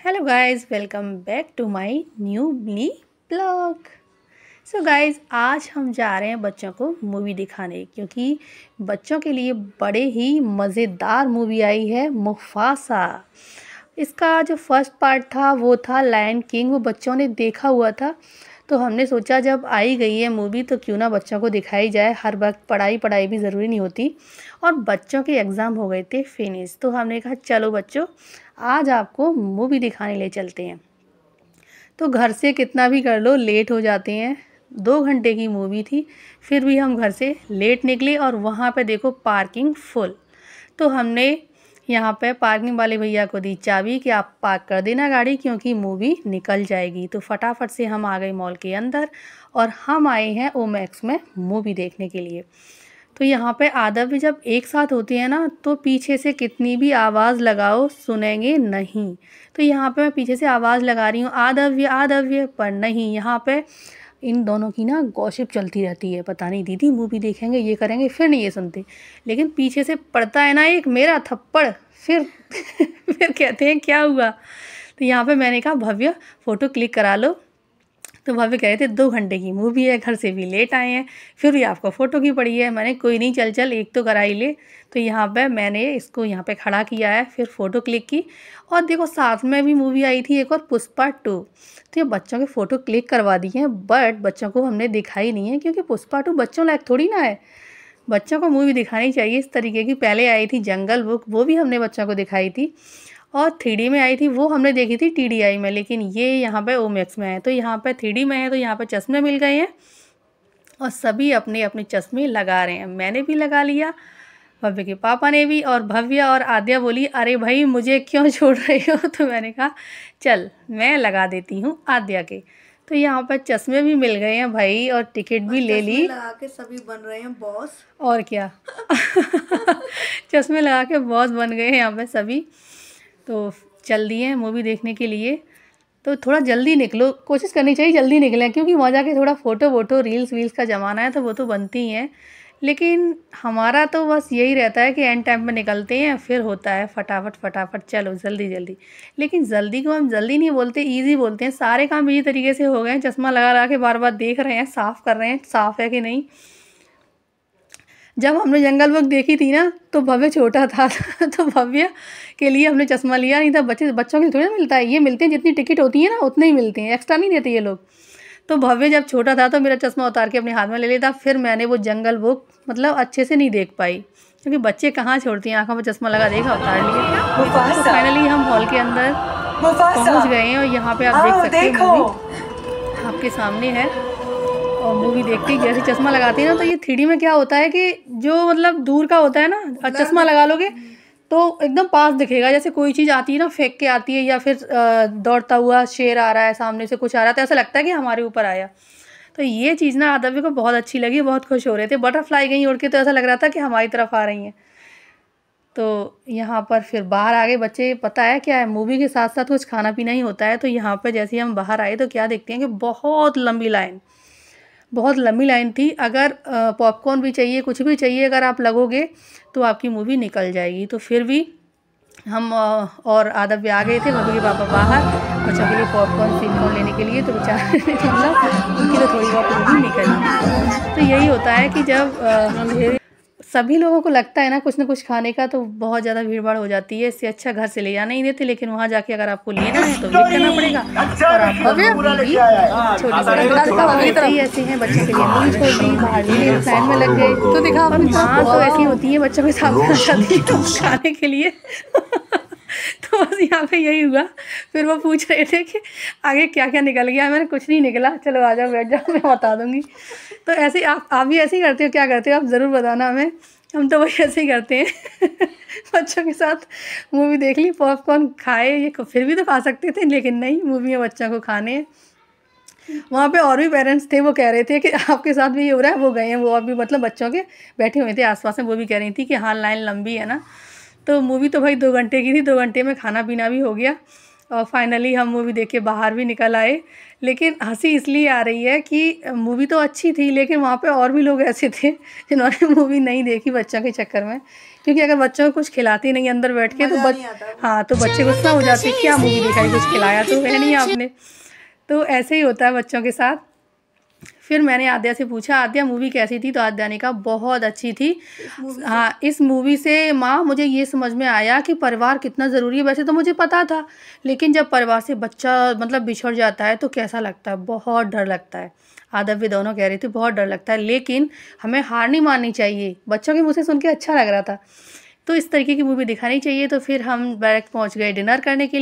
Hello guys, welcome back to my new mini blog. So guys, आज हम जा रहे हैं बच्चों को मूवी दिखाने, क्योंकि बच्चों के लिए बड़े ही मज़ेदार मूवी आई है मुफासा। इसका जो फर्स्ट पार्ट था वो था लायन किंग, वो बच्चों ने देखा हुआ था। तो हमने सोचा जब आई गई है मूवी तो क्यों ना बच्चों को दिखाई जाए। हर वक्त पढ़ाई पढ़ाई भी ज़रूरी नहीं होती, और बच्चों के एग्ज़ाम हो गए थे फिनिश, तो हमने कहा चलो बच्चों आज आपको मूवी दिखाने ले चलते हैं। तो घर से कितना भी कर लो लेट हो जाते हैं। 2 घंटे की मूवी थी, फिर भी हम घर से लेट निकले और वहाँ पे देखो पार्किंग फुल। तो हमने यहाँ पे पार्किंग वाले भैया को दी चाबी कि आप पार्क कर देना गाड़ी, क्योंकि मूवी निकल जाएगी। तो फटाफट से हम आ गए मॉल के अंदर और हम आए हैं ओमैक्स में मूवी देखने के लिए। तो यहाँ पे आदव भी जब एक साथ होती है ना तो पीछे से कितनी भी आवाज़ लगाओ सुनेंगे नहीं। तो यहाँ पे मैं पीछे से आवाज़ लगा रही हूँ आदव्य आदव्य, पर नहीं, यहाँ पे इन दोनों की ना गॉसिप चलती रहती है। पता नहीं दीदी मूवी देखेंगे ये करेंगे, फिर नहीं ये सुनते, लेकिन पीछे से पड़ता है ना एक मेरा थप्पड़, फिर फिर कहते हैं क्या हुआ। तो यहाँ पे मैंने कहा भव्य फ़ोटो क्लिक करा लो। तो भाभी कह रहे थे 2 घंटे की मूवी है, घर से भी लेट आए हैं, फिर भी आपको फ़ोटो की पड़ी है। मैंने कोई नहीं, चल चल एक तो करा ही ले। तो यहाँ पे मैंने इसको यहाँ पे खड़ा किया है, फिर फ़ोटो क्लिक की। और देखो साथ में भी मूवी आई थी एक और पुष्पा 2। तो ये बच्चों के फ़ोटो क्लिक करवा दी हैं, बट बच्चों को हमने दिखाई नहीं है, क्योंकि पुष्पा 2 बच्चों लायक थोड़ी ना है। बच्चों को मूवी दिखानी चाहिए इस तरीके की। पहले आई थी जंगल बुक, वो भी हमने बच्चों को दिखाई थी, और 3D में आई थी वो हमने देखी थी TDI में, लेकिन ये यहाँ पे ओमैक्स में है। तो यहाँ पे 3D में है तो यहाँ पे चश्मे मिल गए हैं और सभी अपने अपने चश्मे लगा रहे हैं। मैंने भी लगा लिया, भव्य के पापा ने भी, और भव्य और आद्या बोली अरे भाई मुझे क्यों छोड़ रहे हो। तो मैंने कहा चल मैं लगा देती हूँ आद्या के। तो यहाँ पर चश्मे भी मिल गए हैं भाई, और टिकट भी ले ली। लगा के सभी बन रहे हैं बॉस, और क्या चश्मे लगा के बॉस बन गए हैं यहाँ पे सभी। तो चल दिए हैं मूवी देखने के लिए। तो थोड़ा जल्दी निकलो, कोशिश करनी चाहिए जल्दी निकलें, क्योंकि वहाँ जाके थोड़ा फ़ोटो वोटो रील्स वील्स का ज़माना है तो वो तो बनती ही हैं। लेकिन हमारा तो बस यही रहता है कि एंड टाइम में निकलते हैं, फिर होता है फटाफट फटाफट चलो जल्दी जल्दी। लेकिन जल्दी को हम जल्दी नहीं बोलते, ईजी बोलते हैं। सारे काम इसी तरीके से हो गए हैं, चश्मा लगा लगा के बार बार देख रहे हैं, साफ़ कर रहे हैं साफ़ है कि नहीं। जब हमने जंगल बुक देखी थी ना तो भव्य छोटा था तो भव्य के लिए हमने चश्मा लिया नहीं था। बच्चों के लिए थोड़ी ना मिलता है, ये मिलते हैं जितनी टिकट होती है ना उतने ही मिलते हैं, एक्स्ट्रा नहीं देते ये लोग। तो भव्य जब छोटा था तो मेरा चश्मा उतार के अपने हाथ में ले लेता, फिर मैंने वो जंगल बुक मतलब अच्छे से नहीं देख पाई, क्योंकि बच्चे कहाँ छोड़ती हैं, आँखों में चश्मा लगा देखा उतार लिया। तो फाइनली हम हॉल के अंदर पहुँच गए हैं, और यहाँ पर आप देख सकते हो मूवी आपके सामने है। और मूवी देखते ही जैसे चश्मा लगाते हैं ना तो ये 3D में क्या होता है कि जो मतलब दूर का होता है ना, और चश्मा लगा लोगे तो एकदम पास दिखेगा। जैसे कोई चीज़ आती है ना फेंक के आती है, या फिर दौड़ता हुआ शेर आ रहा है, सामने से कुछ आ रहा है, तो ऐसा लगता है कि हमारे ऊपर आया। तो ये चीज़ ना आदव्य को बहुत अच्छी लगी, बहुत खुश हो रहे थे। बटरफ्लाई गई उड़ के तो ऐसा लग रहा था कि हमारी तरफ आ रही हैं। तो यहाँ पर फिर बाहर आ गए बच्चे। पता है क्या है, मूवी के साथ साथ कुछ खाना पीना ही होता है। तो यहाँ पर जैसे हम बाहर आए तो क्या देखते हैं कि बहुत लंबी लाइन थी। अगर पॉपकॉर्न भी चाहिए, कुछ भी चाहिए, अगर आप लगोगे तो आपकी मूवी निकल जाएगी। तो फिर भी हम और आदव्य आ गए थे, भव्य के पापा बाहर बच्चों के लिए पॉपकॉर्न स्वीटकॉर्न लेने के लिए। तो बेचारे मतलब उनकी तो थोड़ी बहुत मूवी निकली। तो यही होता है कि जब सभी लोगों को लगता है ना कुछ खाने का, तो बहुत ज़्यादा भीड़ भाड़ हो जाती है। इससे अच्छा घर से ले जाना ही देते, लेकिन वहाँ जाके अगर आपको लेना है तो वेट करना पड़ेगा। और आपको छोटी ऐसे हैं बच्चों के लिए मूवी छोड़ दी, बाहर नहीं लाइन में लग गए। तो देखा हाँ, तो ऐसी होती है बच्चों के साथ खाने के लिए तो बस यहाँ पे यही हुआ। फिर वो पूछ रहे थे कि आगे क्या क्या निकल गया। मैंने कुछ नहीं निकला, चलो आ जाओ बैठ जाओ मैं बता दूँगी। तो ऐसे आप भी ऐसे ही करते हो, क्या करते हो आप ज़रूर बताना हमें। हम तो वही ऐसे ही करते हैं बच्चों के साथ मूवी देख ली, पॉपकॉर्न खाए, ये फिर भी तो खा सकते थे, लेकिन नहीं, मूवी में बच्चों को खाने हैं। वहाँ पे और भी पेरेंट्स थे, वो कह रहे थे कि आपके साथ भी ये हो रहा है। वो गए हैं, वो अभी मतलब बच्चों के बैठे हुए थे आसपास में, वो भी कह रही थी कि हाँ लाइन लंबी है ना। तो मूवी तो भाई 2 घंटे की थी, 2 घंटे में खाना पीना भी हो गया। और फाइनली हम मूवी देख के बाहर भी निकल आए। लेकिन हंसी इसलिए आ रही है कि मूवी तो अच्छी थी, लेकिन वहाँ पे और भी लोग ऐसे थे जिन्होंने मूवी नहीं देखी बच्चों के चक्कर में। क्योंकि अगर बच्चों को कुछ खिलाती नहीं अंदर बैठ के तो मजा नहीं आता। हाँ, तो बच्चे गुस्सा हो जाते, क्या मूवी दिखाई, कुछ खिलाया तो है नहीं आपने। तो ऐसे ही होता है बच्चों के साथ। फिर मैंने आद्या से पूछा, आद्या मूवी कैसी थी? तो आद्या ने कहा बहुत अच्छी थी। हाँ, इस मूवी से माँ मुझे ये समझ में आया कि परिवार कितना ज़रूरी है। वैसे तो मुझे पता था, लेकिन जब परिवार से बच्चा मतलब बिछड़ जाता है तो कैसा लगता है, बहुत डर लगता है। आदब भी दोनों कह रही थी बहुत डर लगता है, लेकिन हमें हार नहीं माननी चाहिए। बच्चों के मुँह से सुन के अच्छा लग रहा था। तो इस तरीके की मूवी दिखानी चाहिए। तो फिर हम डायरेक्ट पहुँच गए डिनर करने के लिए।